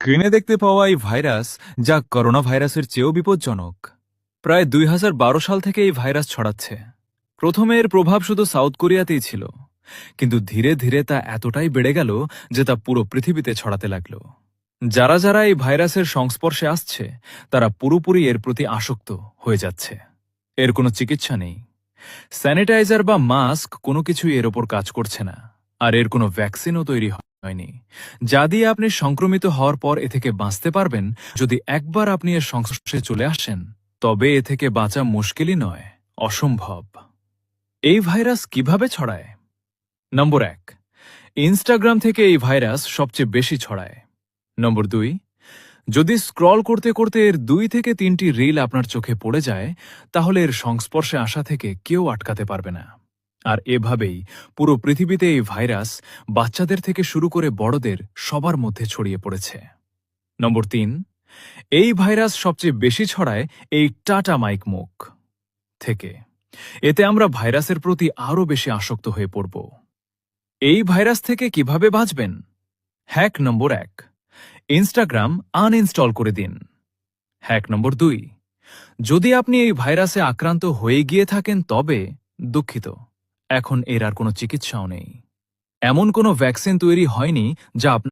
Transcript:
স্ক্রিনে দেখতে পাওয়া এই ভাইরাস, যা করোনা ভাইরাসের চেয়েও বিপজ্জনক, প্রায় ২০১২ সাল থেকে এই ভাইরাস ছড়াচ্ছে। প্রথমে এর প্রভাব শুধু সাউথ কোরিয়াতেই ছিল, কিন্তু ধীরে ধীরে তা এতটাই বেড়ে গেল যে তা পুরো পৃথিবীতে ছড়াতে লাগল। যারা যারা এই ভাইরাসের সংস্পর্শে আসছে তারা পুরোপুরি এর প্রতি আসক্ত হয়ে যাচ্ছে। এর কোনো চিকিৎসা নেই, স্যানিটাইজার বা মাস্ক কোনো কিছুই এর ওপর কাজ করছে না, আর এর কোনো ভ্যাকসিনও তৈরি হয়নি যা দিয়ে আপনি সংক্রমিত হওয়ার পর এ থেকে বাঁচতে পারবেন। যদি একবার আপনি এর সংস্পর্শে চলে আসেন, তবে এ থেকে বাঁচা মুশকিলই নয়, অসম্ভব। এই ভাইরাস কিভাবে ছড়ায়? নম্বর ১, ইনস্টাগ্রাম থেকে এই ভাইরাস সবচেয়ে বেশি ছড়ায়। নম্বর ২, যদি স্ক্রল করতে করতে এর ২ থেকে ৩টি রিল আপনার চোখে পড়ে যায়, তাহলে এর সংস্পর্শে আসা থেকে কেউ আটকাতে পারবে না। আর এভাবেই পুরো পৃথিবীতে এই ভাইরাস বাচ্চাদের থেকে শুরু করে বড়দের সবার মধ্যে ছড়িয়ে পড়েছে। নম্বর ৩, এই ভাইরাস সবচেয়ে বেশি ছড়ায় এই টাটা মাইক মুখ থেকে। এতে আমরা ভাইরাসের প্রতি আরও বেশি আসক্ত হয়ে পড়ব। এই ভাইরাস থেকে কিভাবে বাঁচবেন? হ্যাক নম্বর ১, ইনস্টাগ্রাম আনইনস্টল করে দিন। হ্যাক নম্বর ২, যদি আপনি এই ভাইরাসে আক্রান্ত হয়ে গিয়ে থাকেন তবে দুঃখিত, এখন এর আর কোনো চিকিৎসাও নেই। এমন কোনো ভ্যাকসিন তৈরি হয়নি যা